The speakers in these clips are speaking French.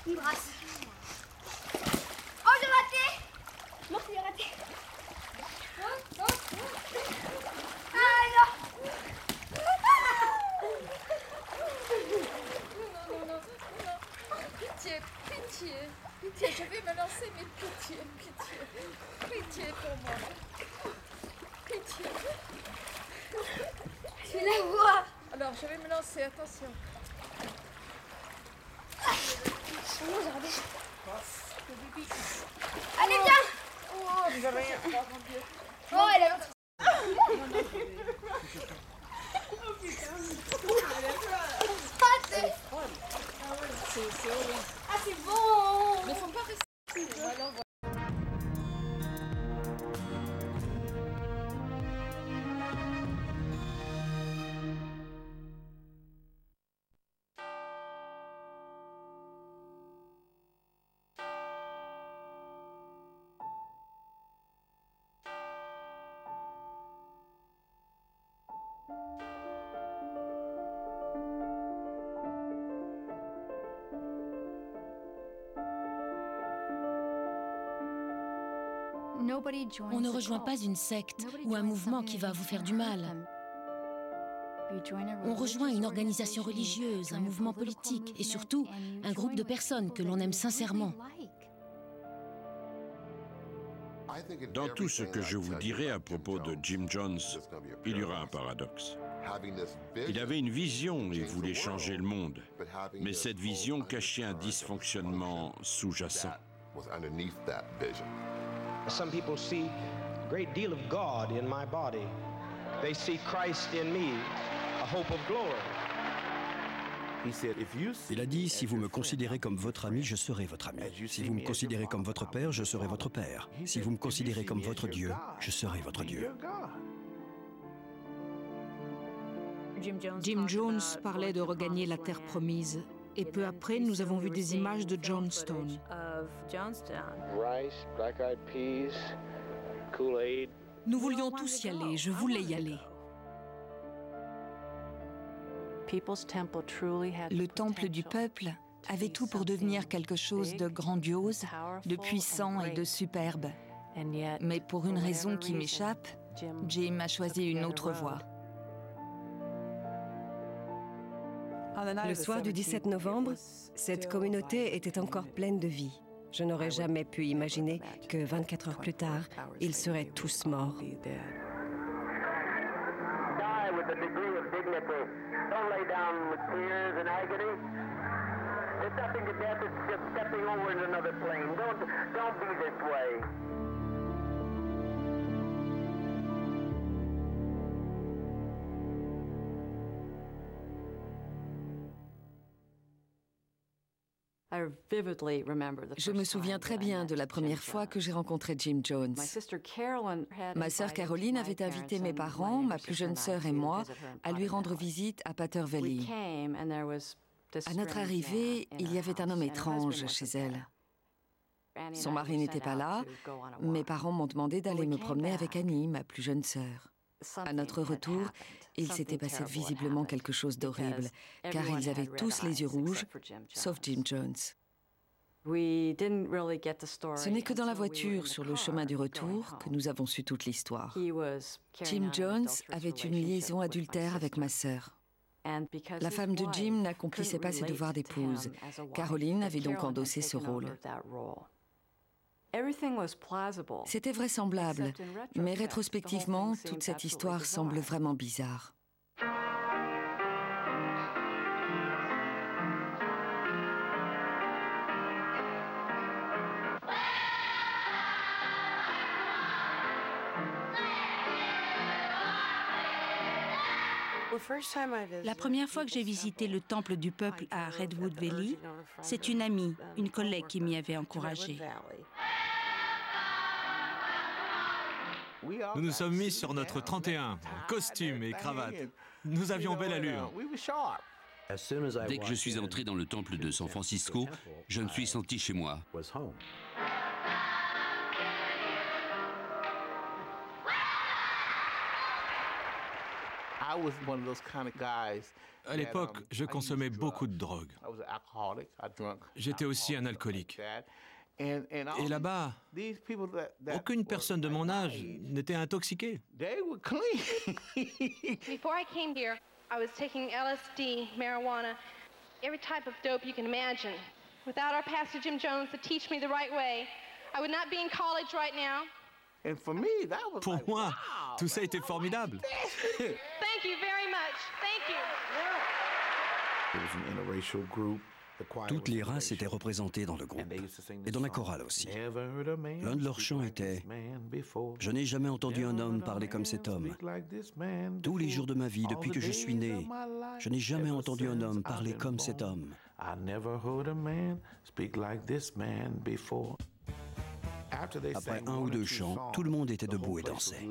Une brasse. Oh, j'ai raté. Non, j'ai raté. Ah, non. Non. Pitié, pitié. Pitié, je vais me lancer, mais pitié. Pitié pour moi. Pitié. Tu la vois. Alors, je vais me lancer, attention. Non, j'ai raté. Allez, viens. Oh, elle a... Ah, c'est bon. Mais faut pas rester. Alors, On ne rejoint pas une secte ou un mouvement qui va vous faire du mal. On rejoint une organisation religieuse, un mouvement politique et surtout un groupe de personnes que l'on aime sincèrement. Dans tout ce que je vous dirai à propos de Jim Jones, il y aura un paradoxe. Il avait une vision et voulait changer le monde, mais cette vision cachait un dysfonctionnement sous-jacent. Some people see a great deal of God in my body. They see Christ in me, a hope of glory. Il a dit, si vous me considérez comme votre ami, je serai votre ami. Si vous me considérez comme votre père, je serai votre père. Si vous me considérez comme votre Dieu, je serai votre Dieu. Jim Jones parlait de regagner la terre promise. Et peu après, nous avons vu des images de Johnstown. Rice, black-eyed peas, Kool-Aid. Nous voulions tous y aller, je voulais y aller. Le temple du peuple avait tout pour devenir quelque chose de grandiose, de puissant et de superbe. Mais pour une raison qui m'échappe, Jim a choisi une autre voie. Le soir du 17 novembre, cette communauté était encore pleine de vie. Je n'aurais jamais pu imaginer que 24 heures plus tard, ils seraient tous morts. Die with a degree of dignity. Don't lay down with tears and agony. It's nothing to death, it's just stepping over into another plane. Don't be this way. Je me souviens très bien de la première fois que j'ai rencontré Jim Jones. Ma sœur Caroline avait invité mes parents, ma plus jeune sœur et moi à lui rendre visite à Pater Valley. À notre arrivée, il y avait un homme étrange chez elle. Son mari n'était pas là. Mes parents m'ont demandé d'aller me promener avec Annie, ma plus jeune sœur. À notre retour, il s'était passé visiblement quelque chose d'horrible, car ils avaient tous les yeux rouges, sauf Jim Jones. Ce n'est que dans la voiture, sur le chemin du retour, que nous avons su toute l'histoire. Jim Jones avait une liaison adultère avec ma sœur. La femme de Jim n'accomplissait pas ses devoirs d'épouse. Caroline avait donc endossé ce rôle. C'était vraisemblable, mais rétrospectivement, toute cette histoire semble vraiment bizarre. La première fois que j'ai visité le temple du peuple à Redwood Valley, c'est une amie, une collègue qui m'y avait encouragée. Nous nous sommes mis sur notre 31, en costume et cravate. Nous avions belle allure. Dès que je suis entré dans le temple de San Francisco, je me suis senti chez moi. À l'époque, je consommais beaucoup de drogue. J'étais aussi un alcoolique. Et là-bas, aucune personne de mon âge n'était intoxiquée. Before I came here, I was taking LSD, marijuana, every type of dope you can imagine. Without our pastor Jim Jones to teach me the right way, I would not be in college right now. Pour moi, tout ça était formidable. Thank you very much. Thank you. Toutes les races étaient représentées dans le groupe, et dans la chorale aussi. L'un de leurs chants était « Je n'ai jamais entendu un homme parler comme cet homme. Tous les jours de ma vie, depuis que je suis né, je n'ai jamais entendu un homme parler comme cet homme. » Après un ou deux chants, tout le monde était debout et dansait.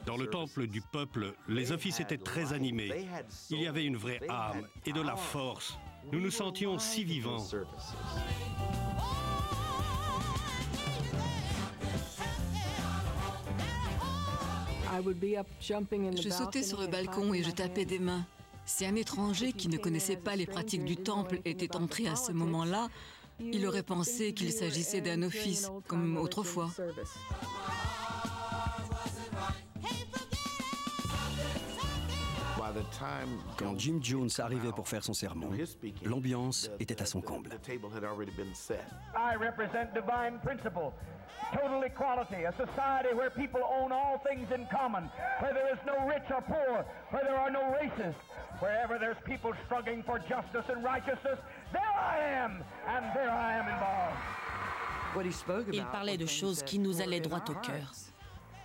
Dans le temple du peuple, les offices étaient très animés. Il y avait une vraie âme et de la force. Nous nous sentions si vivants. Je sautais sur le balcon et je tapais des mains. Si un étranger qui ne connaissait pas les pratiques du temple était entré à ce moment-là, il aurait pensé qu'il s'agissait d'un office, comme autrefois. Quand Jim Jones arrivait pour faire son sermon, l'ambiance était à son comble. I represent divine principle, total equality, a society where people own all things in common, where there is no rich or poor, where there are no races, wherever there's people struggling for justice and righteousness, there I am, and there I am involved. Il parlait de choses qui nous allaient droit au cœur.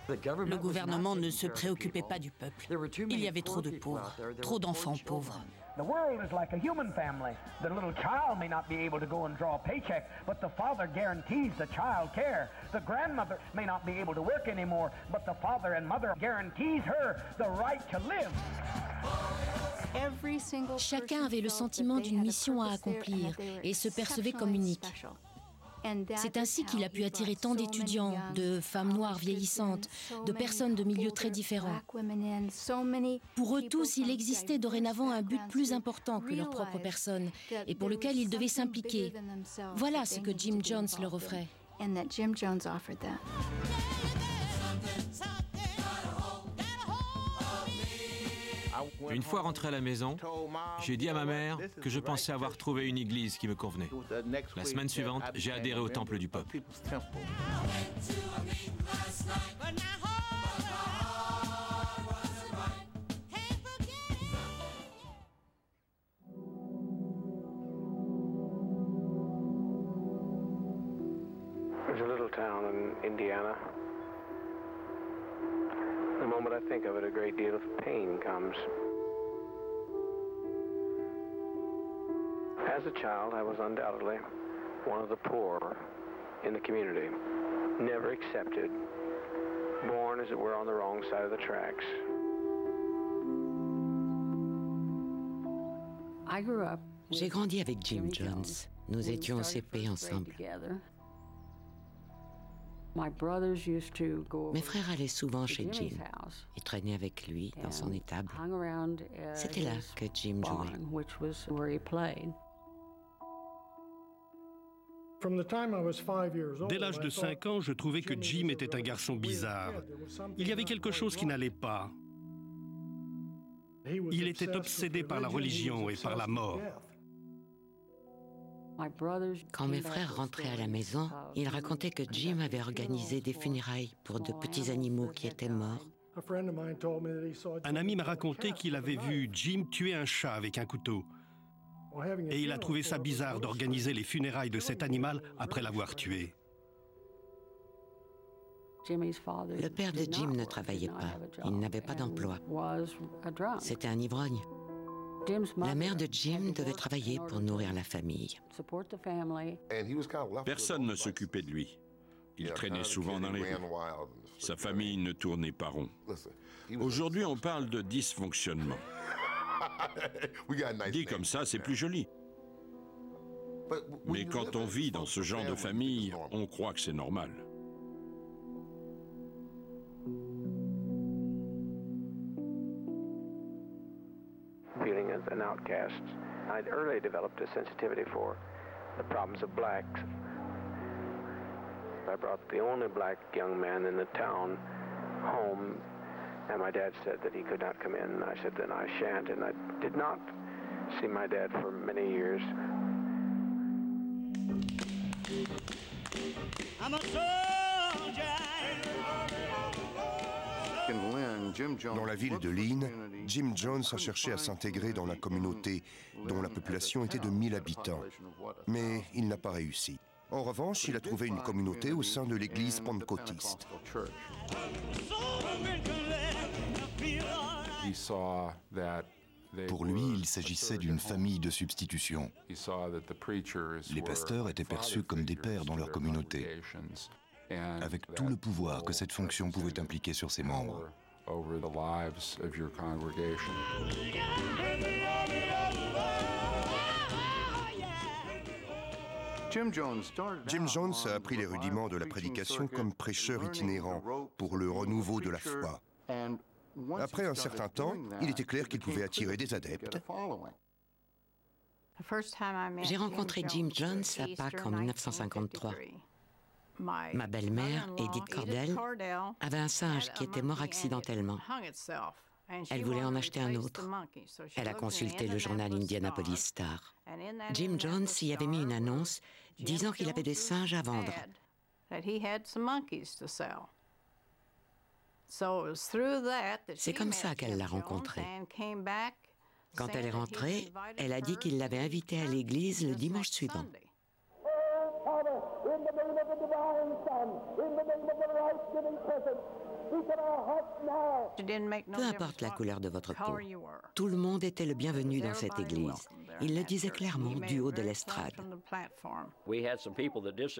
Le gouvernement ne se préoccupait pas du peuple. Il y avait trop de pauvres, trop d'enfants pauvres. The world is like a human family. The little child may not be able to go and draw a paycheck, but the father guarantees the child care. The grandmother may not be able to work anymore, but the father and mother guarantees her the right to live. Chacun avait le sentiment d'une mission à accomplir et se percevait comme unique. C'est ainsi qu'il a pu attirer tant d'étudiants, de femmes noires vieillissantes, de personnes de milieux très différents. Pour eux tous, il existait dorénavant un but plus important que leur propre personne et pour lequel ils devaient s'impliquer. Voilà ce que Jim Jones leur offrait. Une fois rentré à la maison, j'ai dit à ma mère que je pensais avoir trouvé une église qui me convenait. La semaine suivante, j'ai adhéré au temple du peuple. There's a little town in Indiana. The moment I think of it, a great deal of pain comes. As a child, I was undoubtedly one of the poor in the community, never accepted, born, as it were, on the wrong side of the tracks. J'ai grandi avec Jim Jones. Nous étions au CP ensemble. Mes frères allaient souvent chez Jim et traînaient avec lui dans son étable. C'était là que Jim jouait. Dès l'âge de 5 ans, je trouvais que Jim était un garçon bizarre. Il y avait quelque chose qui n'allait pas. Il était obsédé par la religion et par la mort. Quand mes frères rentraient à la maison, ils racontaient que Jim avait organisé des funérailles pour de petits animaux qui étaient morts. Un ami m'a raconté qu'il avait vu Jim tuer un chat avec un couteau. Et il a trouvé ça bizarre d'organiser les funérailles de cet animal après l'avoir tué. Le père de Jim ne travaillait pas. Il n'avait pas d'emploi. C'était un ivrogne. La mère de Jim devait travailler pour nourrir la famille. Personne ne s'occupait de lui. Il traînait souvent dans les rues. Sa famille ne tournait pas rond. Aujourd'hui, on parle de dysfonctionnement. Dit comme ça, c'est plus joli. Mais quand on vit dans ce genre de famille, on croit que c'est normal. Feeling as an outcast, I'd early developed a sensitivity for the problems of blacks. I brought the only black young man in the town home, and my dad said that he could not come in. I said, then I shan't, and I did not see my dad for many years. I'm a soldier. Dans la ville de Lynn, Jim Jones a cherché à s'intégrer dans la communauté dont la population était de 1000 habitants. Mais il n'a pas réussi. En revanche, il a trouvé une communauté au sein de l'église pentecôtiste. Pour lui, il s'agissait d'une famille de substitution. Les pasteurs étaient perçus comme des pères dans leur communauté, avec tout le pouvoir que cette fonction pouvait impliquer sur ses membres. Jim Jones a appris les rudiments de la prédication comme prêcheur itinérant pour le renouveau de la foi. Après un certain temps, il était clair qu'il pouvait attirer des adeptes. J'ai rencontré Jim Jones à Pâques en 1953. Ma belle-mère, Edith Cordell, avait un singe qui était mort accidentellement. Elle voulait en acheter un autre. Elle a consulté le journal Indianapolis Star. Jim Jones y avait mis une annonce disant qu'il avait des singes à vendre. C'est comme ça qu'elle l'a rencontré. Quand elle est rentrée, elle a dit qu'il l'avait invitée à l'église le dimanche suivant. Peu importe la couleur de votre peau, tout le monde était le bienvenu dans cette église. Il le disait clairement du haut de l'estrade.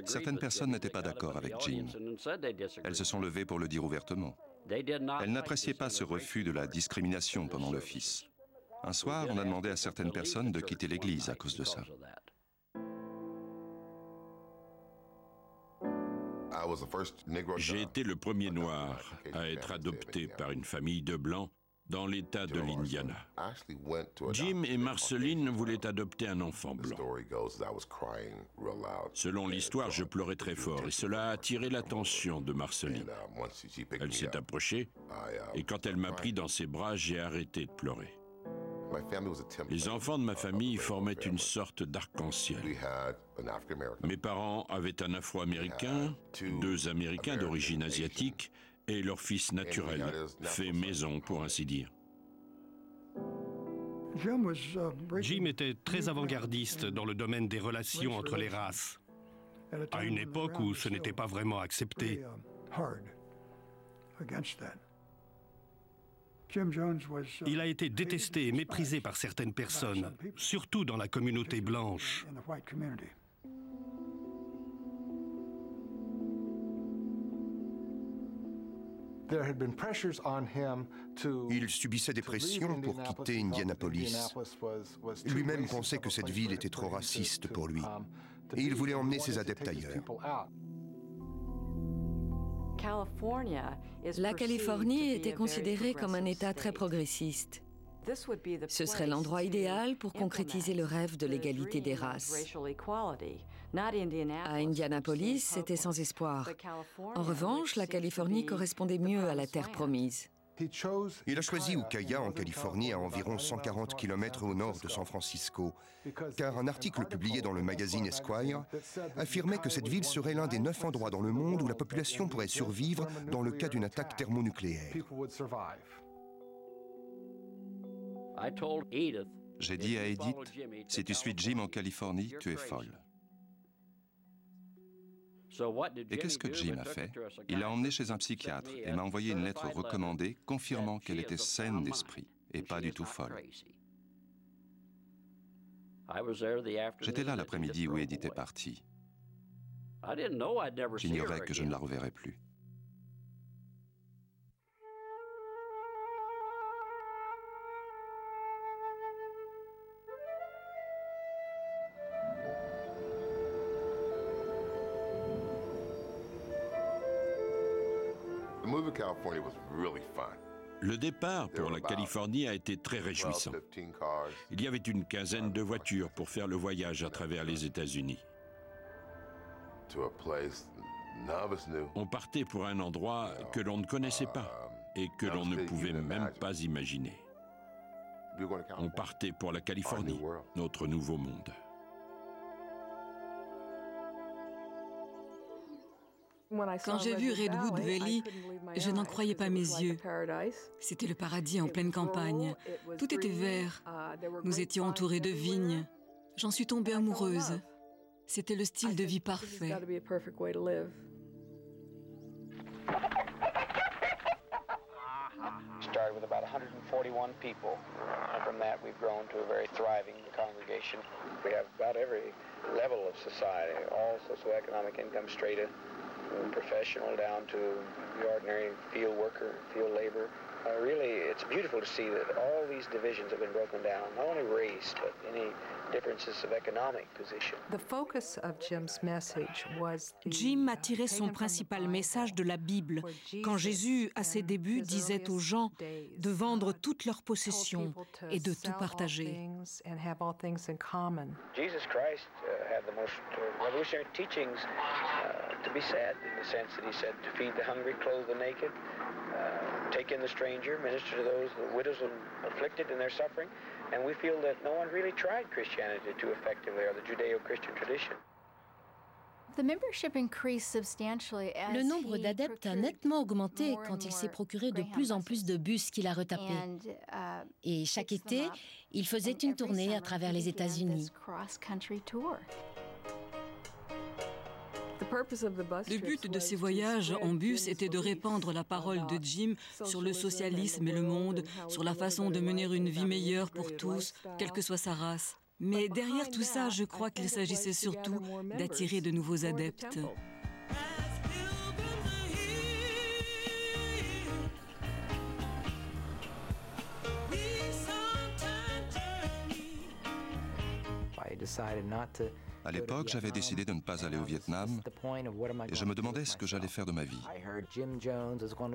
Certaines personnes n'étaient pas d'accord avec Jim. Elles se sont levées pour le dire ouvertement. Elles n'appréciaient pas ce refus de la discrimination pendant l'office. Un soir, on a demandé à certaines personnes de quitter l'église à cause de ça. J'ai été le premier noir à être adopté par une famille de blancs dans l'État de l'Indiana. Jim et Marceline voulaient adopter un enfant blanc. Selon l'histoire, je pleurais très fort et cela a attiré l'attention de Marceline. Elle s'est approchée et quand elle m'a pris dans ses bras, j'ai arrêté de pleurer. Les enfants de ma famille formaient une sorte d'arc-en-ciel. Mes parents avaient un Afro-Américain, 2 Américains d'origine asiatique et leur fils naturel, fait maison pour ainsi dire. Jim était très avant-gardiste dans le domaine des relations entre les races, à une époque où ce n'était pas vraiment accepté. Il a été détesté et méprisé par certaines personnes, surtout dans la communauté blanche. Il subissait des pressions pour quitter Indianapolis. Lui-même pensait que cette ville était trop raciste pour lui, et il voulait emmener ses adeptes ailleurs. La Californie était considérée comme un État très progressiste. Ce serait l'endroit idéal pour concrétiser le rêve de l'égalité des races. À Indianapolis, c'était sans espoir. En revanche, la Californie correspondait mieux à la terre promise. Il a choisi Ukiah en Californie, à environ 140 km au nord de San Francisco, car un article publié dans le magazine Esquire affirmait que cette ville serait l'un des 9 endroits dans le monde où la population pourrait survivre dans le cas d'une attaque thermonucléaire. J'ai dit à Edith, si tu suis Jim en Californie, tu es folle. Et qu'est-ce que Jim a fait? Il l'a emmenée chez un psychiatre et m'a envoyé une lettre recommandée confirmant qu'elle était saine d'esprit et pas du tout folle. J'étais là l'après-midi où Edith est partie. J'ignorais que je ne la reverrais plus. Le départ pour la Californie a été très réjouissant. Il y avait une quinzaine de voitures pour faire le voyage à travers les États-Unis. On partait pour un endroit que l'on ne connaissait pas et que l'on ne pouvait même pas imaginer. On partait pour la Californie, notre nouveau monde. Quand j'ai vu Redwood Valley, je n'en croyais pas mes yeux. C'était le paradis en pleine campagne. Tout était vert. Nous étions entourés de vignes. J'en suis tombée amoureuse. C'était le style de vie parfait. Started with about 141 people, and from that we've grown to a very thriving congregation. We have about every level of society, all socioeconomic income strata, from professional down to the ordinary field worker, field labor. Really, it's beautiful to see that all these divisions have been broken down, not only race, but any differences of economic position. Jim a tiré son principal message de la Bible, quand Jésus, à ses débuts, disait aux gens de vendre toutes leurs possessions et de tout partager. Jesus Christ had the most revolutionary teachings to be said, in the sense that he said to feed the hungry, clothe the naked, take in the stranger, minister to those, the widows and afflicted in their suffering. And we feel that no one really tried Christianity too effectively, or the Judeo-Christian tradition. Le nombre d'adeptes a nettement augmenté quand il s'est procuré de plus en plus de bus qu'il a retapés. Et chaque été, il faisait une tournée à travers les États-Unis. Le but de ces voyages en bus était de répandre la parole de Jim sur le socialisme et le monde, sur la façon de mener une vie meilleure pour tous, quelle que soit sa race. Mais derrière tout ça, je crois qu'il s'agissait surtout d'attirer de nouveaux adeptes. À l'époque, j'avais décidé de ne pas aller au Vietnam et je me demandais ce que j'allais faire de ma vie.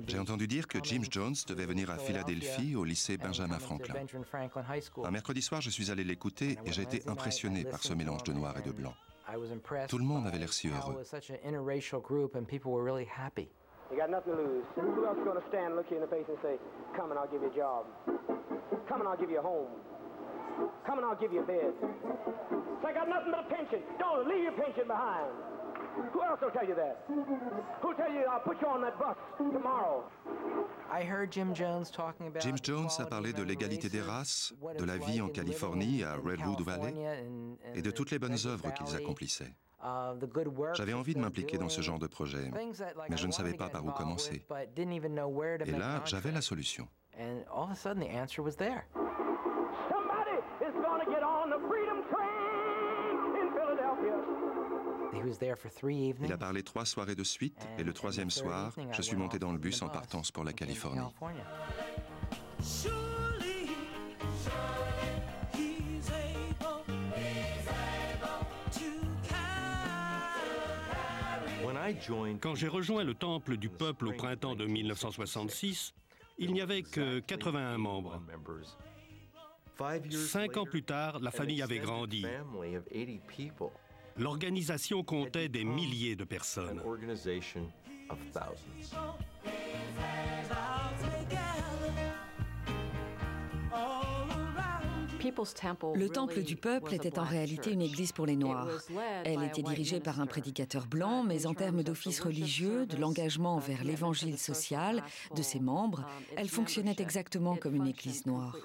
J'ai entendu dire que Jim Jones devait venir à Philadelphie au lycée Benjamin Franklin. Un mercredi soir, je suis allé l'écouter et j'ai été impressionné par ce mélange de noir et de blanc. Tout le monde avait l'air si heureux. You got nothing to lose. Who else is going to stand, look you in the face and say, come and I'll give you a job. Come and I'll give you a home. Come and I'll give you a bed. So I got nothing but a pension. Don't leave your pension behind. Who else will tell you that? Who'll tell you I'll put you on that bus tomorrow? Jim Jones a parlé de l'égalité des races, de la vie en Californie, à Redwood Valley, et de toutes les bonnes œuvres qu'ils accomplissaient. J'avais envie de m'impliquer dans ce genre de projet, mais je ne savais pas par où commencer. Et là, j'avais la solution. Il a parlé 3 soirées de suite, et le 3e soir, je suis monté dans le bus en partance pour la Californie. Quand j'ai rejoint le Temple du Peuple au printemps de 1966, il n'y avait que 81 membres. 5 ans plus tard, la famille avait grandi. L'organisation comptait des milliers de personnes. Le Temple du Peuple était en réalité une église pour les Noirs. Elle était dirigée par un prédicateur blanc, mais en termes d'office religieux, de l'engagement envers l'évangile social de ses membres, elle fonctionnait exactement comme une église noire.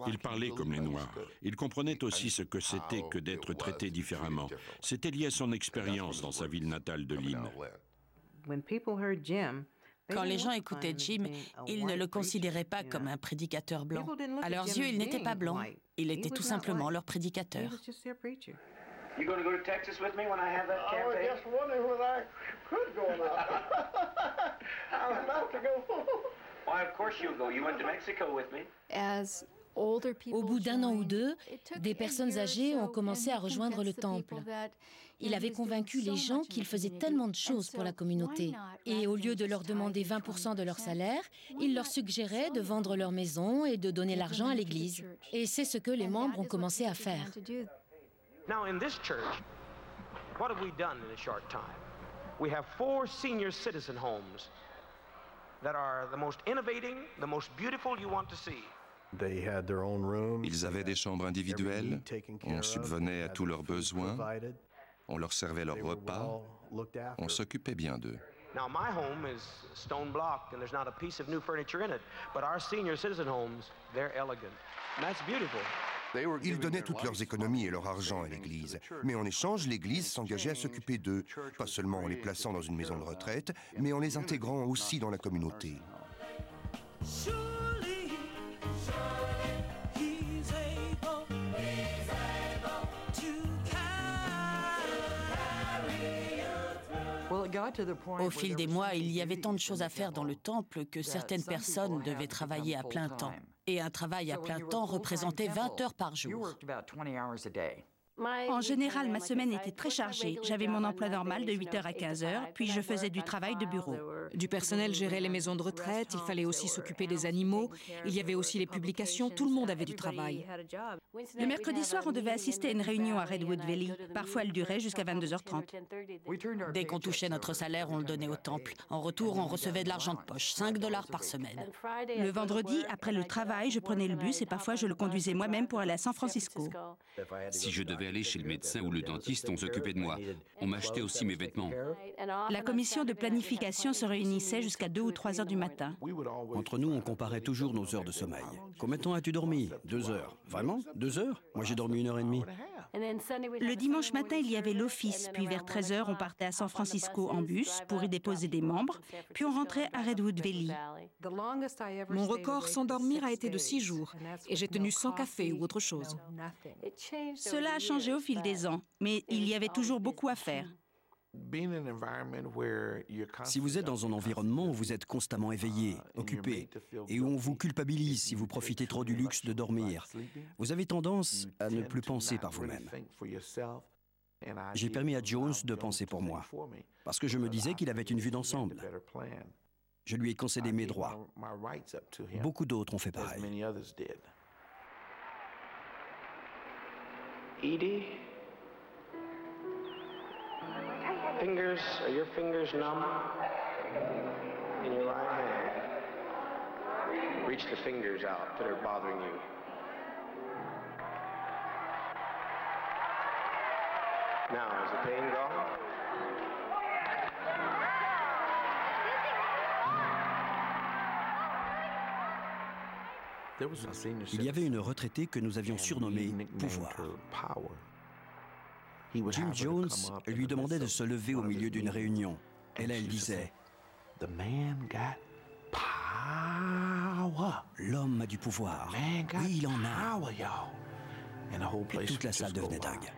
Il parlait comme les Noirs. Il comprenait aussi ce que c'était que d'être traité différemment. C'était lié à son expérience dans sa ville natale de Lynn. Quand les gens écoutaient Jim, ils ne le considéraient pas comme un prédicateur blanc. À leurs yeux, il n'était pas blanc. Il était tout simplement leur prédicateur. You going to go to Texas with me when I have that campaign? I was just wondering whether I could go now. I would love to go. Why, of course you'll go. You went to Mexico with me. Au bout d'un an ou deux, des personnes âgées ont commencé à rejoindre le temple. Il avait convaincu les gens qu'il faisait tellement de choses pour la communauté. Et au lieu de leur demander 20% de leur salaire, il leur suggérait de vendre leur maison et de donner l'argent à l'église. Et c'est ce que les membres ont commencé à faire. Now in this church, what have we done in a short time? We have 4 senior citizen homes that are the most innovating, the most beautiful you want to see. Ils avaient des chambres individuelles, on subvenait à tous leurs besoins, on leur servait leurs repas, on s'occupait bien d'eux. Now my home is stone block and there's not a piece of new furniture in it, but our senior citizen homes, they're elegant. And that's beautiful. Ils donnaient toutes leurs économies et leur argent à l'Église. Mais en échange, l'Église s'engageait à s'occuper d'eux, pas seulement en les plaçant dans une maison de retraite, mais en les intégrant aussi dans la communauté. Au fil des mois, il y avait tant de choses à faire dans le temple que certaines personnes devaient travailler à plein temps. Et un travail à plein temps représentait 20 heures par jour. En général, ma semaine était très chargée. J'avais mon emploi normal de 8h à 15h, puis je faisais du travail de bureau. Du personnel gérait les maisons de retraite, il fallait aussi s'occuper des animaux, il y avait aussi les publications, tout le monde avait du travail. Le mercredi soir, on devait assister à une réunion à Redwood Valley. Parfois, elle durait jusqu'à 22h30. Dès qu'on touchait notre salaire, on le donnait au temple. En retour, on recevait de l'argent de poche, $5 par semaine. Le vendredi, après le travail, je prenais le bus et parfois je le conduisais moi-même pour aller à San Francisco. Si je devais aller chez le médecin ou le dentiste, on s'occupait de moi. On m'achetait aussi mes vêtements. La commission de planification se réunissait jusqu'à 2 ou 3 heures du matin. Entre nous, on comparait toujours nos heures de sommeil. Combien de temps as-tu dormi? 2 heures. Vraiment? 2 heures? Moi, j'ai dormi 1h30. Le dimanche matin, il y avait l'office, puis vers 13h, on partait à San Francisco en bus pour y déposer des membres, puis on rentrait à Redwood Valley. Mon record sans dormir a été de 6 jours, et j'ai tenu sans café ou autre chose. Cela a changé au fil des ans, mais il y avait toujours beaucoup à faire. Si vous êtes dans un environnement où vous êtes constamment éveillé, occupé, et où on vous culpabilise si vous profitez trop du luxe de dormir, vous avez tendance à ne plus penser par vous-même. J'ai permis à Jones de penser pour moi, parce que je me disais qu'il avait une vue d'ensemble. Je lui ai concédé mes droits. Beaucoup d'autres ont fait pareil. Edie? Are your fingers numb in your right hand? Reach the fingers out that are bothering you. Now, is the pain gone? Il y avait une retraitée que nous avions surnommée Pouvoir. Jim Jones lui demandait de se lever au milieu d'une réunion. Et là, elle disait « L'homme a du pouvoir. Oui, il en a. » Et toute la salle devenait dingue.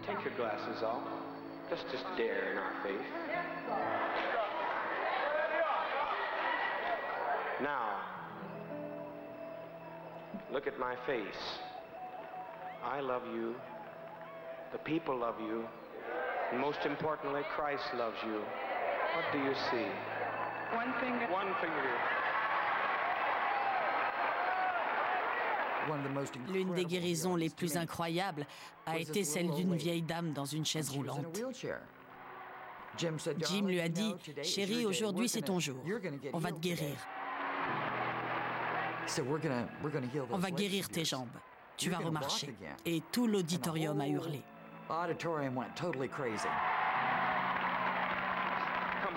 Take your glasses off. Let's just dare in our faith. Now, look at my face. I love you, the people love you, and most importantly, Christ loves you. What do you see? One finger. One finger. L'une des guérisons les plus incroyables a été celle d'une vieille dame dans une chaise roulante. Jim lui a dit « Chérie, aujourd'hui c'est ton jour. On va te guérir. On va guérir tes jambes. Tu vas remarcher. » Et tout l'auditorium a hurlé. Come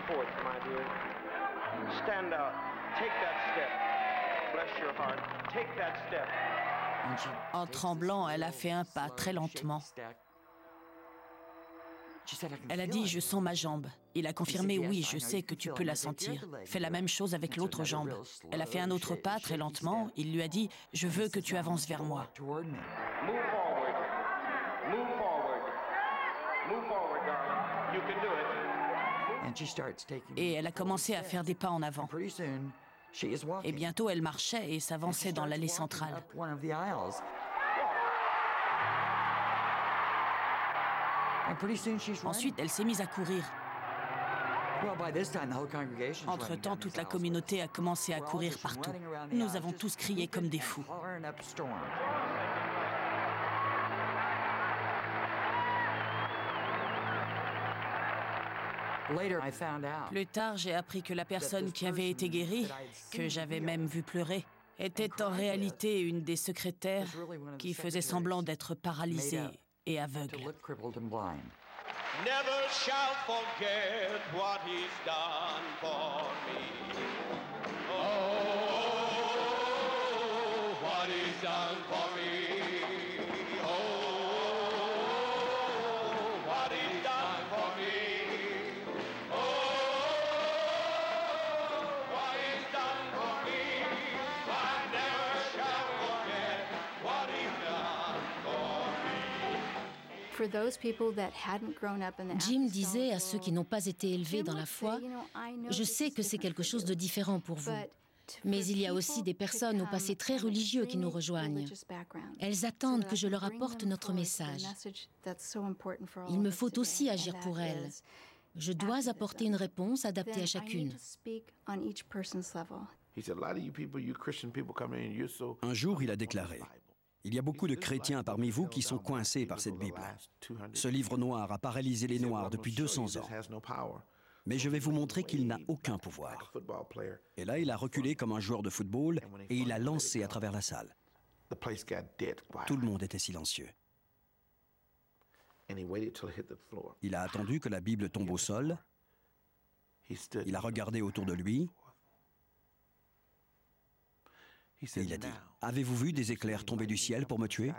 forth, my dear. Stand out. Take that step. Bless your heart. Take that step. En tremblant, elle a fait un pas très lentement. Elle a dit « Je sens ma jambe ». Il a confirmé « Oui, je sais que tu peux la sentir. Fais la même chose avec l'autre jambe ». Elle a fait un autre pas très lentement. Il lui a dit « Je veux que tu avances vers moi ». Et elle a commencé à faire des pas en avant. Et bientôt, elle marchait et s'avançait dans l'allée centrale. Ensuite, elle s'est mise à courir. Entre-temps, toute la communauté a commencé à courir partout. Nous avons tous crié comme des fous. Plus tard, j'ai appris que la personne qui avait été guérie, que j'avais même vu pleurer, était en réalité une des secrétaires qui faisait semblant d'être paralysée et aveugle. Never shall forget what he's done for me. Oh, what he's done for me. Oh, what he's done for me. Oh, what he's done for me. I never shall forget what he's done for me. Jim disait à ceux qui n'ont pas été élevés dans la foi, « Je sais que c'est quelque chose de différent pour vous, mais il y a aussi des personnes au passé très religieux qui nous rejoignent. Elles attendent que je leur apporte notre message. Il me faut aussi agir pour elles. Je dois apporter une réponse adaptée à chacune. » Un jour, il a déclaré: il y a beaucoup de chrétiens parmi vous qui sont coincés par cette Bible. Ce livre noir a paralysé les Noirs depuis 200 ans. Mais je vais vous montrer qu'il n'a aucun pouvoir. Et là, il a reculé comme un joueur de football et il a lancé à travers la salle. Tout le monde était silencieux. Il a attendu que la Bible tombe au sol. Il a regardé autour de lui. Et il a dit: avez-vous vu des éclairs tomber du ciel pour me tuer?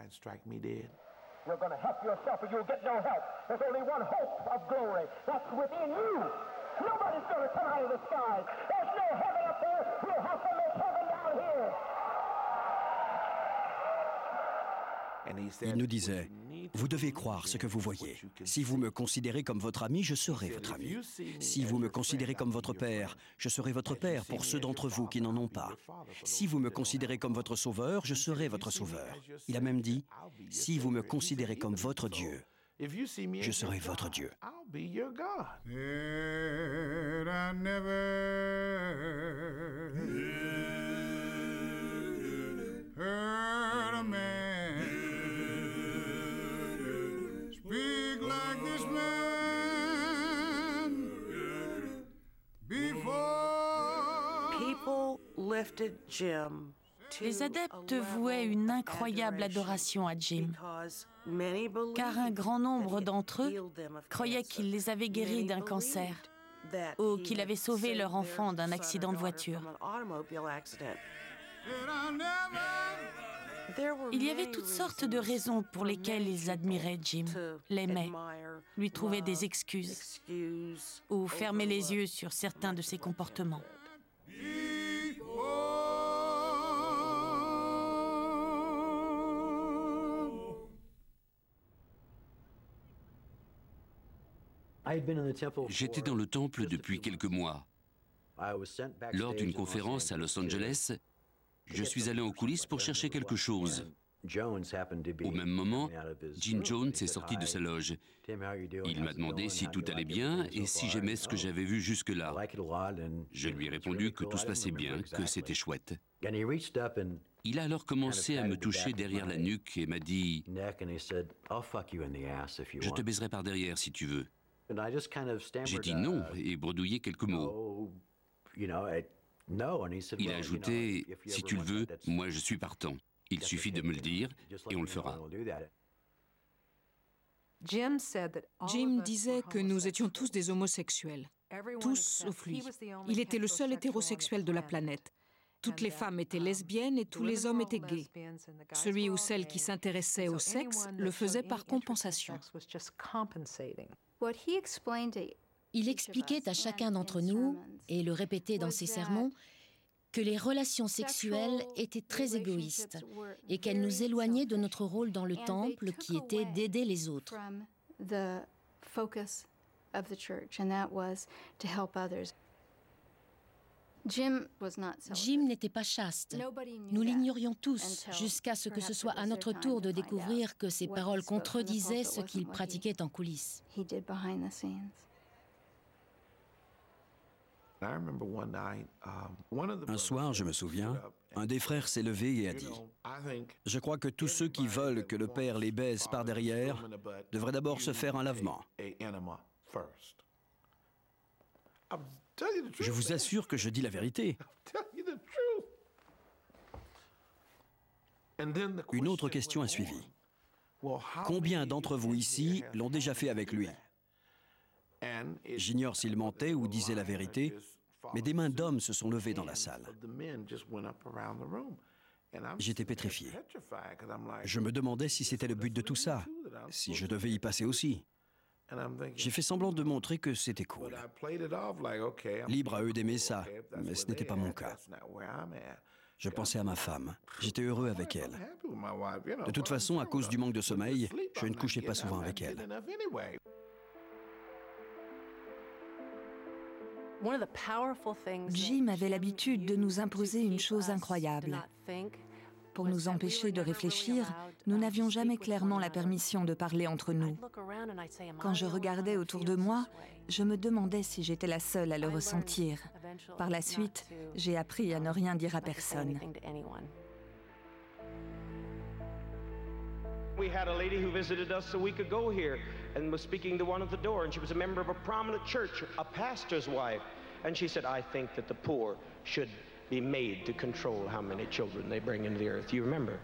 Il nous disait: vous devez croire ce que vous voyez. Si vous me considérez comme votre ami, je serai votre ami. Si vous me considérez comme votre père, je serai votre père pour ceux d'entre vous qui n'en ont pas. Si vous me considérez comme votre sauveur, je serai votre sauveur. Il a même dit: si vous me considérez comme votre Dieu, je serai votre Dieu. Speak like this man before. People lifted Jim. Les adeptes vouaient une incroyable adoration à Jim, car un grand nombre d'entre eux croyaient qu'il les avait guéris d'un cancer ou qu'il avait sauvé leur enfant d'un accident de voiture. Il y avait toutes sortes de raisons pour lesquelles ils admiraient Jim, l'aimaient, lui trouvaient des excuses ou fermaient les yeux sur certains de ses comportements. J'étais dans le temple depuis quelques mois. Lors d'une conférence à Los Angeles, je suis allé en coulisses pour chercher quelque chose. Au même moment, Jim Jones est sorti de sa loge. Il m'a demandé si tout allait bien et si j'aimais ce que j'avais vu jusque-là. Je lui ai répondu que tout se passait bien, que c'était chouette. Il a alors commencé à me toucher derrière la nuque et m'a dit « Je te baiserai par derrière si tu veux ». J'ai dit non et bredouillé quelques mots. Il a ajouté « Si tu le veux, moi je suis partant. Il suffit de me le dire et on le fera. » Jim disait que nous étions tous des homosexuels. Tous sauf lui. Il était le seul hétérosexuel de la planète. Toutes les femmes étaient lesbiennes et tous les hommes étaient gays. Celui ou celle qui s'intéressait au sexe le faisait par compensation. Il expliquait à chacun d'entre nous, et le répétait dans ses sermons, que les relations sexuelles étaient très égoïstes et qu'elles nous éloignaient de notre rôle dans le temple qui était d'aider les autres. Jim n'était pas chaste. Nous l'ignorions tous, jusqu'à ce que ce soit à notre tour de découvrir que ses paroles contredisaient ce qu'il pratiquait en coulisses. Un soir, je me souviens, un des frères s'est levé et a dit « Je crois que tous ceux qui veulent que le père les baise par derrière devraient d'abord se faire un lavement. » Je vous assure que je dis la vérité. Une autre question a suivi. Combien d'entre vous ici l'ont déjà fait avec lui? J'ignore s'il mentait ou disait la vérité, mais des mains d'hommes se sont levées dans la salle. J'étais pétrifié. Je me demandais si c'était le but de tout ça, si je devais y passer aussi. J'ai fait semblant de montrer que c'était cool. Libre à eux d'aimer ça, mais ce n'était pas mon cas. Je pensais à ma femme. J'étais heureux avec elle. De toute façon, à cause du manque de sommeil, je ne couchais pas souvent avec elle. Jim avait l'habitude de nous imposer une chose incroyable. Pour nous empêcher de réfléchir, nous n'avions jamais clairement la permission de parler entre nous. Quand je regardais autour de moi, je me demandais si j'étais la seule à le ressentir. Par la suite, j'ai appris à ne rien dire à personne. We had a lady who visited us a week ago here and was speaking to one at the door, and she was a member of a prominent church, a pastor's wife. And she said, I think that the poor should be made to control how many children they bring into the earth. You remember?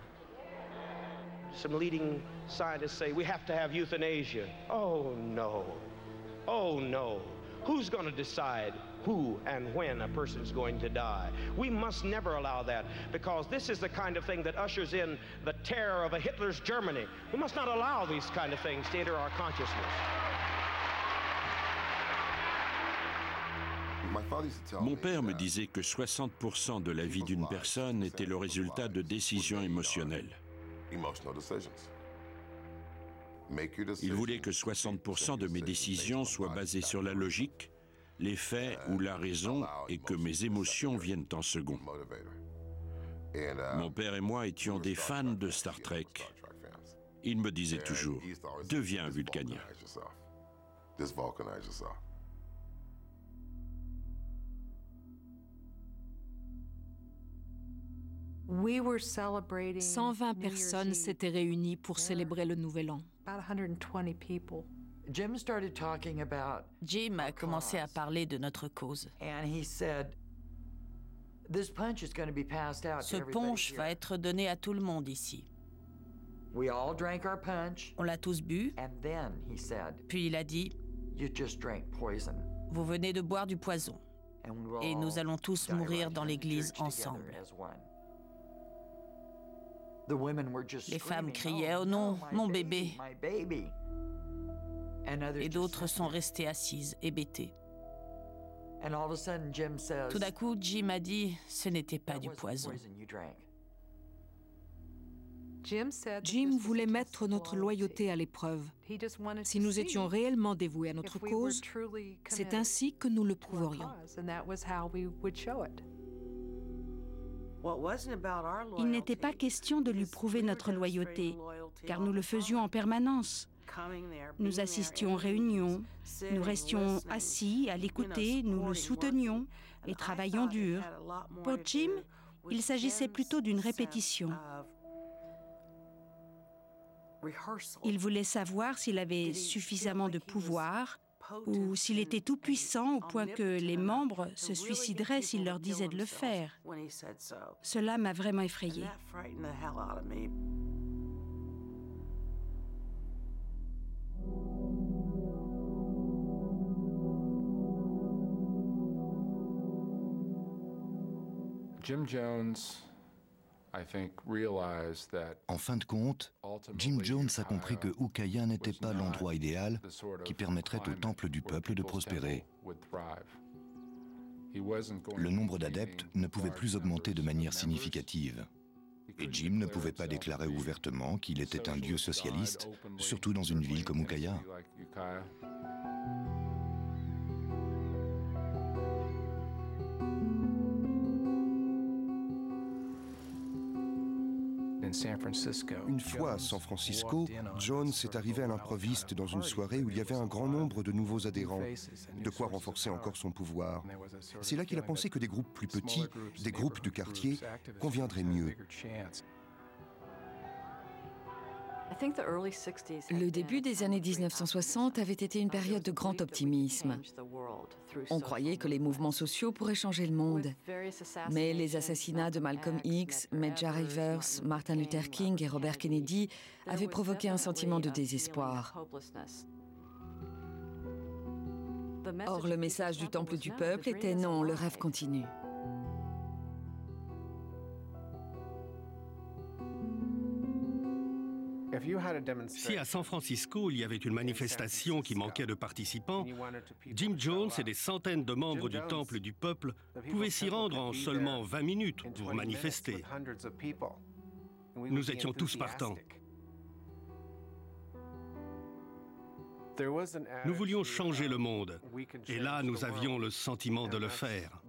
Some leading scientists say we have to have euthanasia. Oh, no. Oh, no. Who's going to decide who and when a person's going to die? We must never allow that, because this is the kind of thing that ushers in the terror of a Hitler's Germany. We must not allow these kind of things to enter our consciousness. Mon père me disait que 60% de la vie d'une personne était le résultat de décisions émotionnelles. Il voulait que 60% de mes décisions soient basées sur la logique, les faits ou la raison, et que mes émotions viennent en second. Mon père et moi étions des fans de Star Trek. Il me disait toujours, deviens un vulcanien. « 120 personnes s'étaient réunies pour célébrer le Nouvel An. Jim a commencé à parler de notre cause. Ce punch va être donné à tout le monde ici. On l'a tous bu, puis il a dit, vous venez de boire du poison, et nous allons tous mourir dans l'église ensemble. Les femmes criaient « Oh non, mon bébé !» Et d'autres sont restées assises, hébétées. Tout d'un coup, Jim a dit « Ce n'était pas du poison ». Jim voulait mettre notre loyauté à l'épreuve. Si nous étions réellement dévoués à notre cause, c'est ainsi que nous le prouverions. Il n'était pas question de lui prouver notre loyauté, car nous le faisions en permanence. Nous assistions aux réunions, nous restions assis à l'écouter, nous le soutenions et travaillions dur. Pour Jim, il s'agissait plutôt d'une répétition. Il voulait savoir s'il avait suffisamment de pouvoir ou s'il était tout-puissant au point que les membres se suicideraient s'il leur disait de le faire. Cela m'a vraiment effrayée. Jim Jones En fin de compte, Jim Jones a compris que Ukiah n'était pas l'endroit idéal qui permettrait au temple du peuple de prospérer. Le nombre d'adeptes ne pouvait plus augmenter de manière significative. Et Jim ne pouvait pas déclarer ouvertement qu'il était un dieu socialiste, surtout dans une ville comme Ukiah. Une fois à San Francisco, Jones est arrivé à l'improviste dans une soirée où il y avait un grand nombre de nouveaux adhérents, de quoi renforcer encore son pouvoir. C'est là qu'il a pensé que des groupes plus petits, des groupes du quartier, conviendraient mieux. Le début des années 1960 avait été une période de grand optimisme. On croyait que les mouvements sociaux pourraient changer le monde. Mais les assassinats de Malcolm X, Medgar Evers, Martin Luther King et Robert Kennedy avaient provoqué un sentiment de désespoir. Or, le message du Temple du Peuple était non, le rêve continue. Si à San Francisco, il y avait une manifestation qui manquait de participants, Jim Jones et des centaines de membres du Temple du Peuple pouvaient s'y rendre en seulement 20 minutes pour manifester. Nous étions tous partants. Nous voulions changer le monde, et là, nous avions le sentiment de le faire.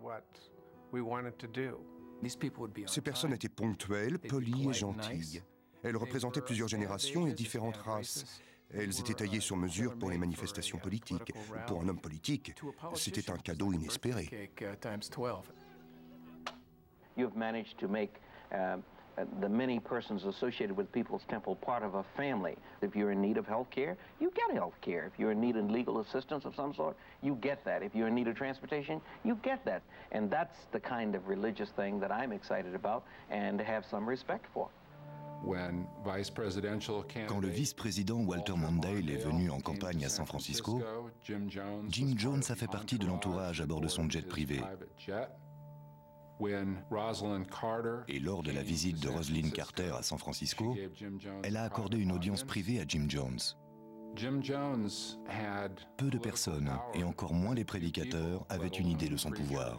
Ces personnes étaient ponctuelles, polies et gentilles. Elles représentaient plusieurs générations et différentes races. Elles étaient taillées sur mesure pour les manifestations politiques. Pour un homme politique, c'était un cadeau inespéré. You've managed to make the many persons associated with People's Temple part of a family. If you're in need of health care, you get health care. If you're in need of legal assistance of some sort, you get that. If you're in need of transportation, you get that. And that's the kind of religious thing that I'm excited about and have some respect for. Quand le vice-président Walter Mondale est venu en campagne à San Francisco, Jim Jones a fait partie de l'entourage à bord de son jet privé. Et lors de la visite de Rosalynn Carter à San Francisco, elle a accordé une audience privée à Jim Jones. Peu de personnes, et encore moins les prédicateurs, avaient une idée de son pouvoir.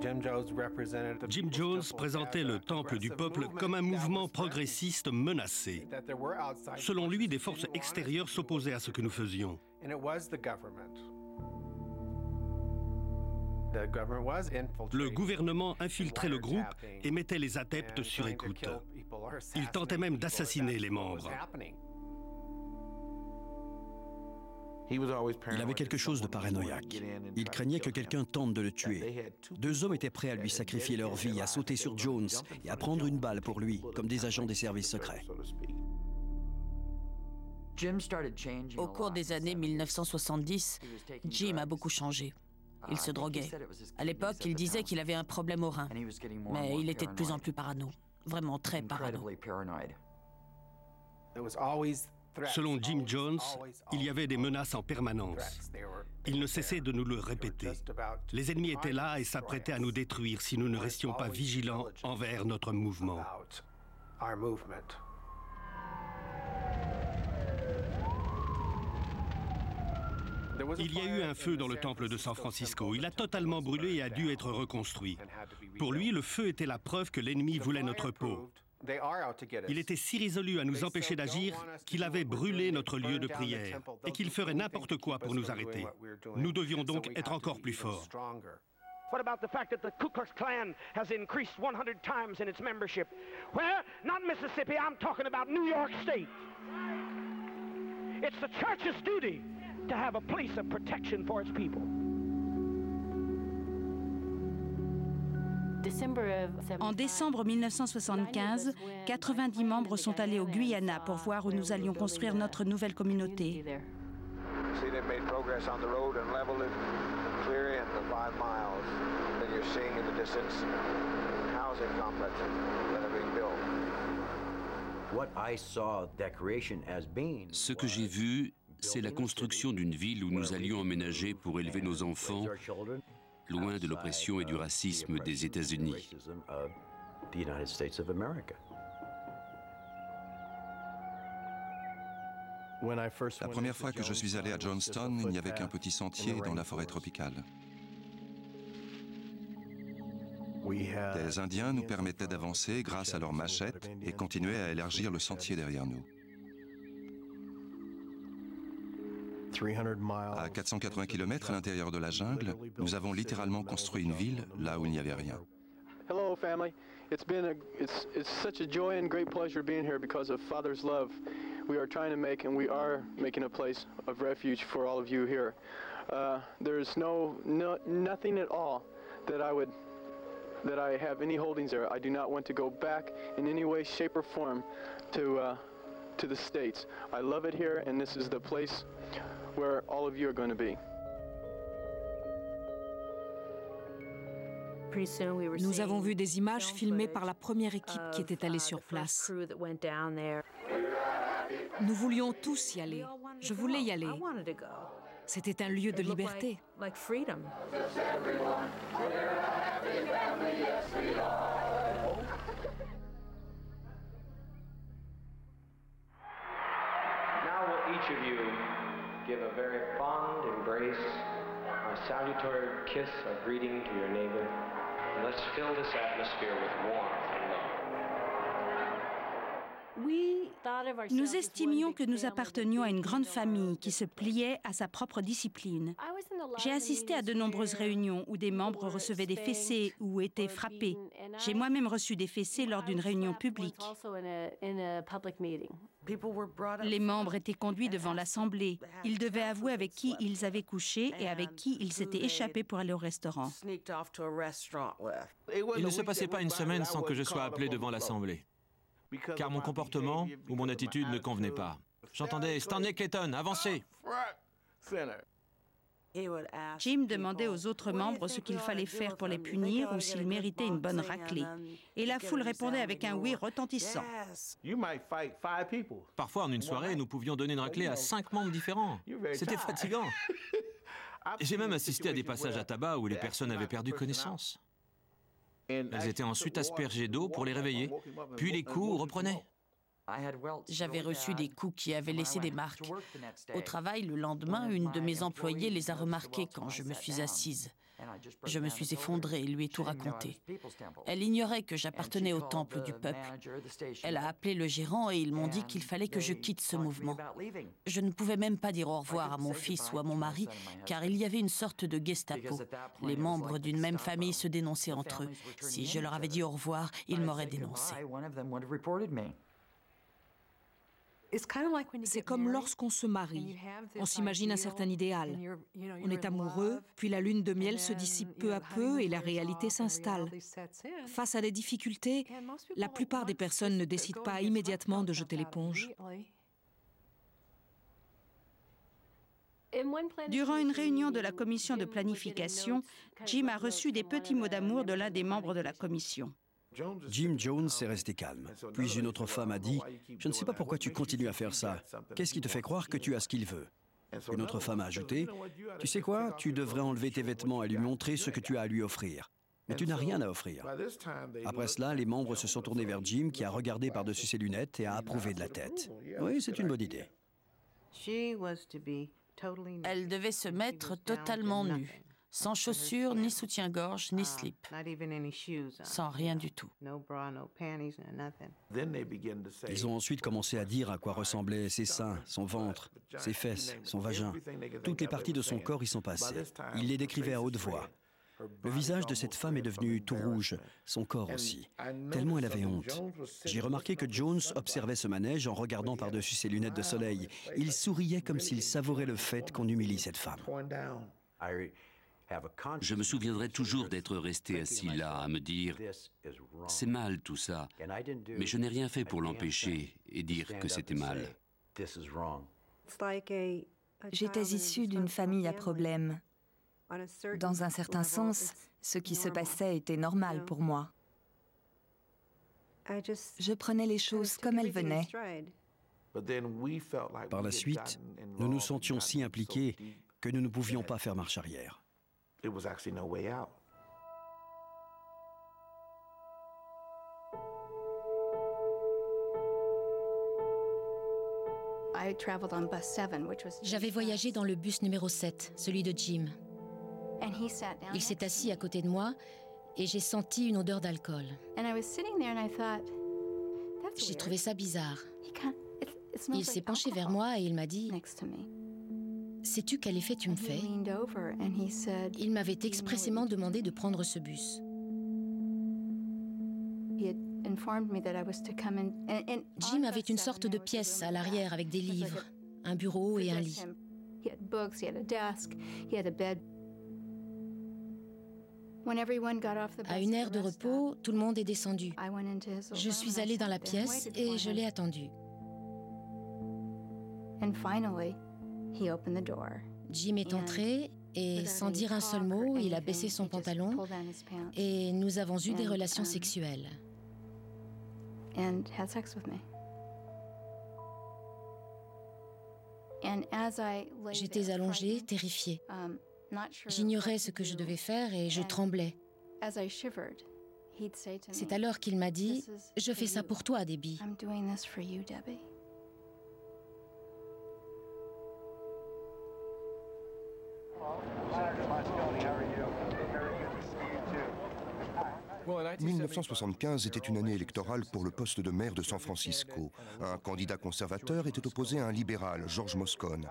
Jim Jones présentait le Temple du Peuple comme un mouvement progressiste menacé. Selon lui, des forces extérieures s'opposaient à ce que nous faisions. Le gouvernement infiltrait le groupe et mettait les adeptes sur écoute. Il tentait même d'assassiner les membres. Il avait quelque chose de paranoïaque. Il craignait que quelqu'un tente de le tuer. 2 hommes étaient prêts à lui sacrifier leur vie, à sauter sur Jones et à prendre une balle pour lui, comme des agents des services secrets. Au cours des années 1970, Jim a beaucoup changé. Il se droguait. À l'époque, il disait qu'il avait un problème au rein. Mais il était de plus en plus parano. Vraiment très parano. Selon Jim Jones, il y avait des menaces en permanence. Il ne cessait de nous le répéter. Les ennemis étaient là et s'apprêtaient à nous détruire si nous ne restions pas vigilants envers notre mouvement. Il y a eu un feu dans le temple de San Francisco. Il a totalement brûlé et a dû être reconstruit. Pour lui, le feu était la preuve que l'ennemi voulait notre peau. Il était si résolu à nous empêcher d'agir qu'il avait brûlé notre lieu de prière et qu'il ferait n'importe quoi pour nous arrêter. Nous devions donc être encore plus forts. What about the fact that the Ku Klux Klan has increased 100 times in its membership? Where? Not Mississippi, I'm talking about New York State. It's the church's duty to have a police of protection for its people. En décembre 1975, 90 membres sont allés au Guyana pour voir où nous allions construire notre nouvelle communauté. Ce que j'ai vu C'est la construction d'une ville où nous allions emménager pour élever nos enfants loin de l'oppression et du racisme des États-Unis. La première fois que je suis allé à Johnston, il n'y avait qu'un petit sentier dans la forêt tropicale. Des Indiens nous permettaient d'avancer grâce à leurs machettes et continuaient à élargir le sentier derrière nous. À 480 km à l'intérieur de la jungle, nous avons littéralement construit une ville là où il n'y avait rien. Hello, family. It's such a joy and great pleasure being here because of Father's love. We are trying to make, and we are making a place of refuge for all of you here. There's nothing at all that I have any holdings there. I do not want to go back in any way, shape, or form to the States. I love it here, and this is the place where all of you are going to be. Nous avons vu des images filmées par la première équipe qui était allée sur place. Nous voulions tous y aller. Je voulais y aller. C'était un lieu de liberté. Now will each of you give a very fond embrace, a salutary kiss of greeting to your neighbor, and let's fill this atmosphere with warmth and love. Nous estimions que nous appartenions à une grande famille qui se pliait à sa propre discipline. J'ai assisté à de nombreuses réunions où des membres recevaient des fessées ou étaient frappés. J'ai moi-même reçu des fessées lors d'une réunion publique. Les membres étaient conduits devant l'Assemblée. Ils devaient avouer avec qui ils avaient couché et avec qui ils s'étaient échappés pour aller au restaurant. Il ne se passait pas une semaine sans que je sois appelé devant l'Assemblée, car mon comportement ou mon attitude ne convenait pas. J'entendais « Stanley Clayton, avancez !» Jim demandait aux autres membres ce qu'il fallait faire pour les punir ou s'ils méritaient une bonne raclée. Et la foule répondait avec un oui retentissant. Parfois, en une soirée, nous pouvions donner une raclée à 5 membres différents. C'était fatigant. J'ai même assisté à des passages à tabac où les personnes avaient perdu connaissance. Elles étaient ensuite aspergées d'eau pour les réveiller, puis les coups reprenaient. J'avais reçu des coups qui avaient laissé des marques. Au travail, le lendemain, une de mes employées les a remarqués quand je me suis assise. Je me suis effondrée et lui ai tout raconté. Elle ignorait que j'appartenais au temple du peuple. Elle a appelé le gérant et ils m'ont dit qu'il fallait que je quitte ce mouvement. Je ne pouvais même pas dire au revoir à mon fils ou à mon mari, car il y avait une sorte de Gestapo. Les membres d'une même famille se dénonçaient entre eux. Si je leur avais dit au revoir, ils m'auraient dénoncé. C'est comme lorsqu'on se marie. On s'imagine un certain idéal. On est amoureux, puis la lune de miel se dissipe peu à peu et la réalité s'installe. Face à des difficultés, la plupart des personnes ne décident pas immédiatement de jeter l'éponge. Durant une réunion de la commission de planification, Jim a reçu des petits mots d'amour de l'un des membres de la commission. Jim Jones est resté calme. Puis une autre femme a dit « Je ne sais pas pourquoi tu continues à faire ça. Qu'est-ce qui te fait croire que tu as ce qu'il veut ?» Une autre femme a ajouté « Tu sais quoi, tu devrais enlever tes vêtements et lui montrer ce que tu as à lui offrir. Mais tu n'as rien à offrir. » Après cela, les membres se sont tournés vers Jim qui a regardé par-dessus ses lunettes et a approuvé de la tête. Oui, c'est une bonne idée. Elle devait se mettre totalement nue. Sans chaussures, ni soutien-gorge, ni slip. Sans rien du tout. Ils ont ensuite commencé à dire à quoi ressemblaient ses seins, son ventre, ses fesses, son vagin. Toutes les parties de son corps y sont passées. Ils les décrivaient à haute voix. Le visage de cette femme est devenu tout rouge, son corps aussi, tellement elle avait honte. J'ai remarqué que Jones observait ce manège en regardant par-dessus ses lunettes de soleil. Il souriait comme s'il savourait le fait qu'on humilie cette femme. Je me souviendrai toujours d'être resté assis là, à me dire « C'est mal tout ça, mais je n'ai rien fait pour l'empêcher et dire que c'était mal. » J'étais issue d'une famille à problème. Dans un certain sens, ce qui se passait était normal pour moi. Je prenais les choses comme elles venaient. Par la suite, nous nous sentions si impliqués que nous ne pouvions pas faire marche arrière. J'avais voyagé dans le bus numéro 7, celui de Jim. Il s'est assis à côté de moi et j'ai senti une odeur d'alcool. J'ai trouvé ça bizarre. Il s'est penché vers moi et il m'a dit « Sais-tu quel effet tu me fais ?» Il m'avait expressément demandé de prendre ce bus. Jim avait une sorte de pièce à l'arrière avec des livres, un bureau et un lit. À une aire de repos, tout le monde est descendu. Je suis allée dans la pièce et je l'ai attendu. Jim est entré et, sans dire un seul mot, il a baissé son pantalon et nous avons eu des relations sexuelles. J'étais allongée, terrifiée. J'ignorais ce que je devais faire et je tremblais. C'est alors qu'il m'a dit « Je fais ça pour toi, Debbie ». « 1975 était une année électorale pour le poste de maire de San Francisco. Un candidat conservateur était opposé à un libéral, George Moscone.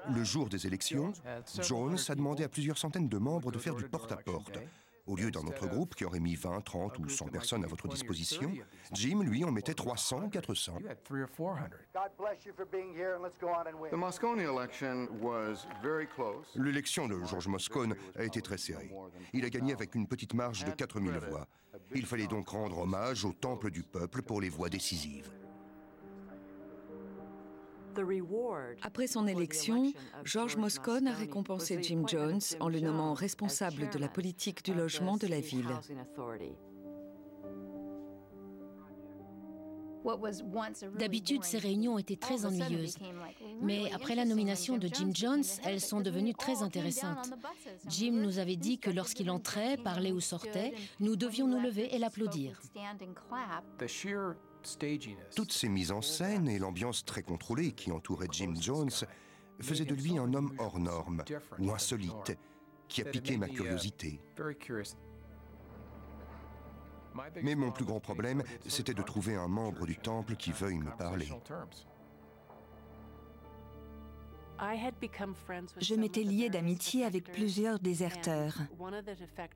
Le jour des élections, Jones a demandé à plusieurs centaines de membres de faire du porte-à-porte. Au lieu d'un autre groupe qui aurait mis 20, 30 ou 100 personnes à votre disposition, Jim, lui, en mettait 300 ou 400. L'élection de George Moscone a été très serrée. Il a gagné avec une petite marge de 4000 voix. Il fallait donc rendre hommage au temple du peuple pour les voix décisives. Après son élection, George Moscone a récompensé Jim Jones en le nommant responsable de la politique du logement de la ville. D'habitude, ces réunions étaient très ennuyeuses. Mais après la nomination de Jim Jones, elles sont devenues très intéressantes. Jim nous avait dit que lorsqu'il entrait, parlait ou sortait, nous devions nous lever et l'applaudir. Toutes ces mises en scène et l'ambiance très contrôlée qui entourait Jim Jones faisaient de lui un homme hors norme ou insolite qui a piqué ma curiosité. Mais mon plus grand problème, c'était de trouver un membre du temple qui veuille me parler. Je m'étais liée d'amitié avec plusieurs déserteurs.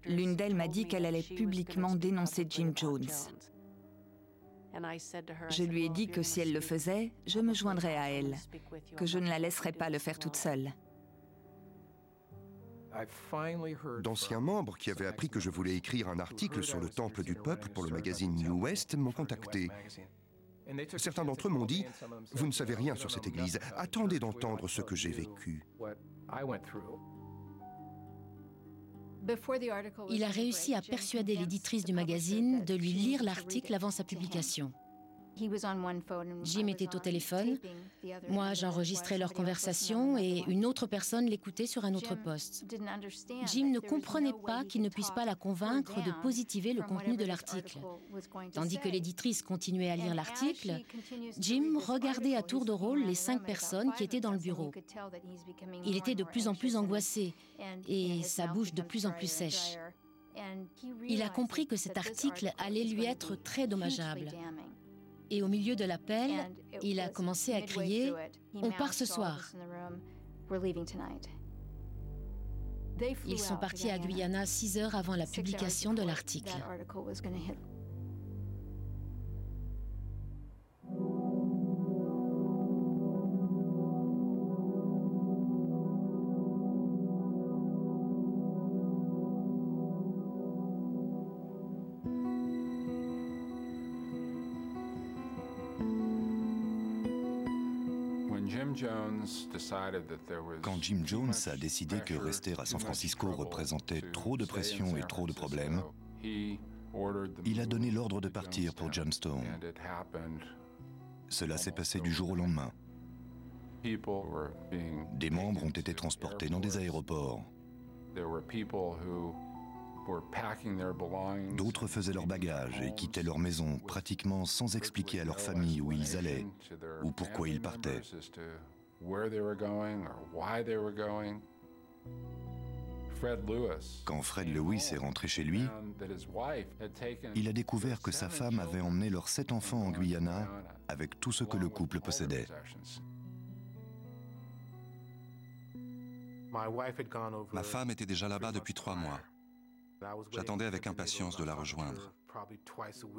L'une d'elles m'a dit qu'elle allait publiquement dénoncer Jim Jones. Je lui ai dit que si elle le faisait, je me joindrais à elle, que je ne la laisserais pas le faire toute seule. D'anciens membres qui avaient appris que je voulais écrire un article sur le temple du peuple pour le magazine New West m'ont contacté. Certains d'entre eux m'ont dit « Vous ne savez rien sur cette église, attendez d'entendre ce que j'ai vécu ». Il a réussi à persuader l'éditrice du magazine de lui lire l'article avant sa publication. Jim était au téléphone, moi j'enregistrais leur conversation et une autre personne l'écoutait sur un autre poste. Jim ne comprenait pas qu'il ne puisse pas la convaincre de positiver le contenu de l'article. Tandis que l'éditrice continuait à lire l'article, Jim regardait à tour de rôle les 5 personnes qui étaient dans le bureau. Il était de plus en plus angoissé et sa bouche de plus en plus sèche. Il a compris que cet article allait lui être très dommageable. Et au milieu de l'appel, il a commencé à crier « On part ce soir ». Ils sont partis à Guyana 6 heures avant la publication de l'article. Quand Jim Jones a décidé que rester à San Francisco représentait trop de pression et trop de problèmes, il a donné l'ordre de partir pour Johnstone. Cela s'est passé du jour au lendemain. Des membres ont été transportés dans des aéroports. D'autres faisaient leurs bagages et quittaient leur maison pratiquement sans expliquer à leur famille où ils allaient ou pourquoi ils partaient. Quand Fred Lewis est rentré chez lui, il a découvert que sa femme avait emmené leurs 7 enfants en Guyana avec tout ce que le couple possédait. Ma femme était déjà là-bas depuis 3 mois. J'attendais avec impatience de la rejoindre.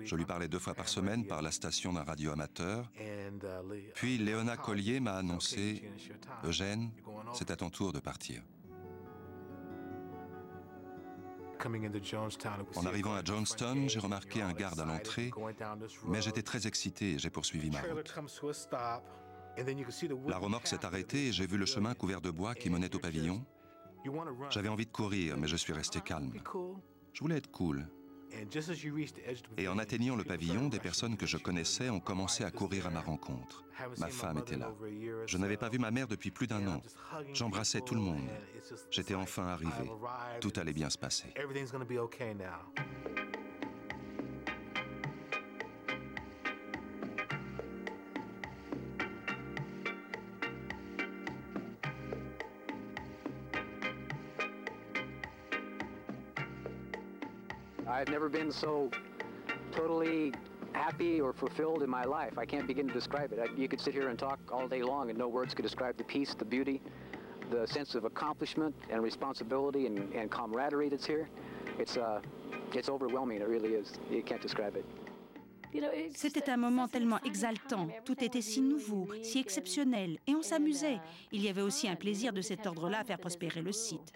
Je lui parlais 2 fois par semaine par la station d'un radio amateur. Puis Léona Collier m'a annoncé « Eugène, c'est à ton tour de partir ». En arrivant à Johnstown, j'ai remarqué un garde à l'entrée, mais j'étais très excité et j'ai poursuivi ma route. La remorque s'est arrêtée et j'ai vu le chemin couvert de bois qui menait au pavillon. J'avais envie de courir, mais je suis resté calme. Je voulais être cool. Et en atteignant le pavillon, des personnes que je connaissais ont commencé à courir à ma rencontre. Ma femme était là. Je n'avais pas vu ma mère depuis plus d'1 an. J'embrassais tout le monde. J'étais enfin arrivé. Tout allait bien se passer. I've never been so totally happy or fulfilled in my life. I can't begin to describe it. You could sit here and talk all day long and no words could describe the peace, the beauty, the sense of accomplishment and responsibility and camaraderie that's here. It's overwhelming, it really is. You can't describe it. C'était un moment tellement exaltant, tout était si nouveau, si exceptionnel, et on s'amusait. Il y avait aussi un plaisir de cet ordre-là à faire prospérer le site.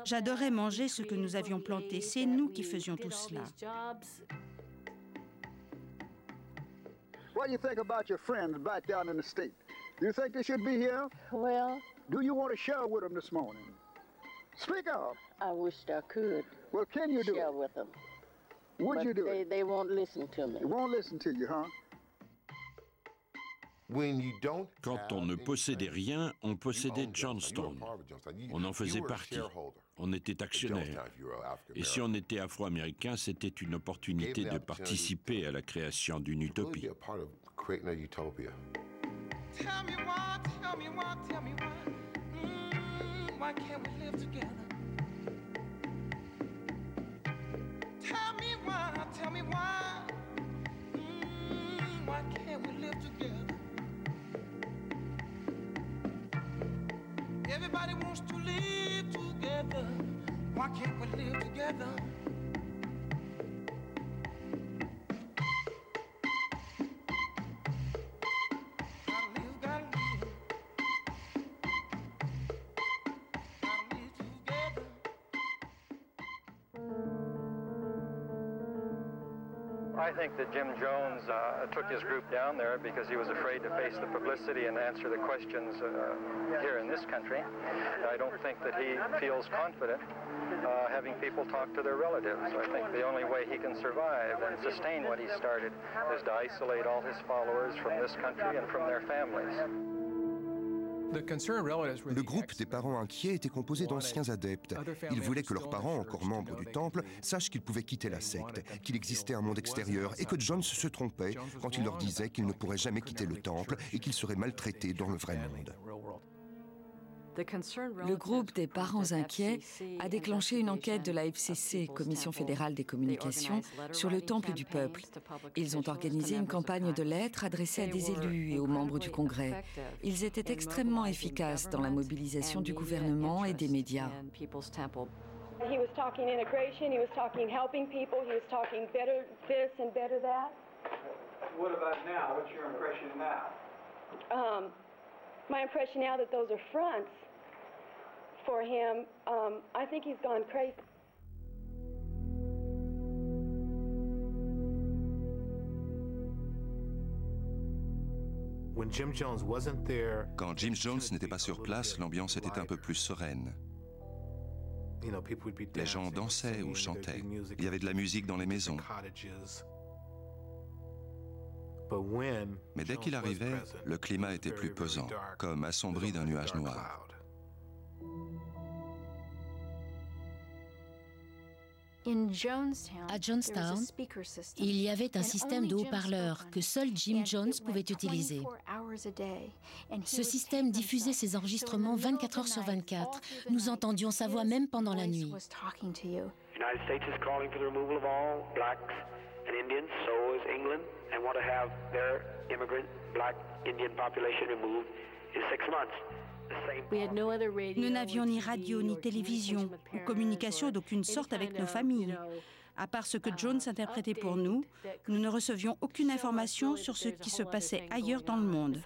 J'adorais manger ce que nous avions planté. C'est nous qui faisions tout cela. What do you think about your friends back down in the state? Do you think they should be here? Well, do you want to share with them this morning? Speak up. I wish I could. Well, can you do share it? With them? Would you do it? They won't listen to me. They won't listen to you, huh? Quand on ne possédait rien, on possédait Johnstown. On en faisait partie. On était actionnaire. Et si on était afro-américain, c'était une opportunité de participer à la création d'une utopie. Tell me why, tell me why, tell me why. Why can't we live together? Tell me why, tell me why. Why can't we live together? Everybody wants to live together. Why can't we live together? I think that Jim Jones took his group down there because he was afraid to face the publicity and answer the questions here in this country. I don't think that he feels confident having people talk to their relatives. I think the only way he can survive and sustain what he started is to isolate all his followers from this country and from their families. Le groupe des parents inquiets était composé d'anciens adeptes. Ils voulaient que leurs parents, encore membres du temple, sachent qu'ils pouvaient quitter la secte, qu'il existait un monde extérieur et que Jones se trompait quand il leur disait qu'ils ne pourraient jamais quitter le temple et qu'ils seraient maltraités dans le vrai monde. Le groupe des parents inquiets a déclenché une enquête de la FCC, Commission fédérale des communications, sur le Temple du peuple. Ils ont organisé une campagne de lettres adressée à des élus et aux membres du Congrès. Ils étaient extrêmement efficaces dans la mobilisation du gouvernement et des médias. He was talking integration, he was talking helping people, he was talking better this and better that. What about now? What's your impression now? My impression now that those are fronts for him, I think he's gone crazy. Quand Jim Jones n'était pas sur place, l'ambiance était un peu plus sereine. Les gens dansaient ou chantaient. Il y avait de la musique dans les maisons. Mais dès qu'il arrivait, le climat était plus pesant, comme assombri d'un nuage noir. À Jonestown, il y avait un système de haut-parleurs que seul Jim Jones pouvait utiliser. Ce système diffusait ses enregistrements 24 heures sur 24. Nous entendions sa voix même pendant la nuit. Nous n'avions ni radio, ni télévision, ou communication d'aucune sorte avec nos familles. À part ce que Jones interprétait pour nous, nous ne recevions aucune information sur ce qui se passait ailleurs dans le monde.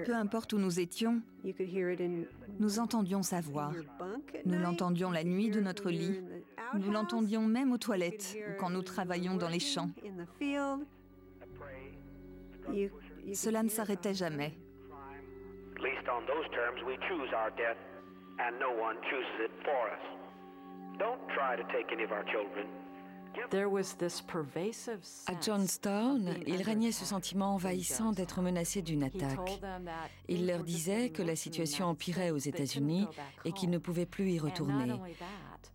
Peu importe où nous étions, nous entendions sa voix. Nous l'entendions la nuit de notre lit. Nous l'entendions même aux toilettes ou quand nous travaillions dans les champs. Cela ne s'arrêtait jamais. À Jonestown, il régnait ce sentiment envahissant d'être menacé d'une attaque. Il leur disait que la situation empirait aux États-Unis et qu'il ne pouvait plus y retourner.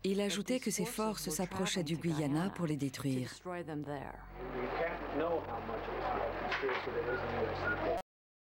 Il ajoutait que ses forces s'approchaient du Guyana pour les détruire.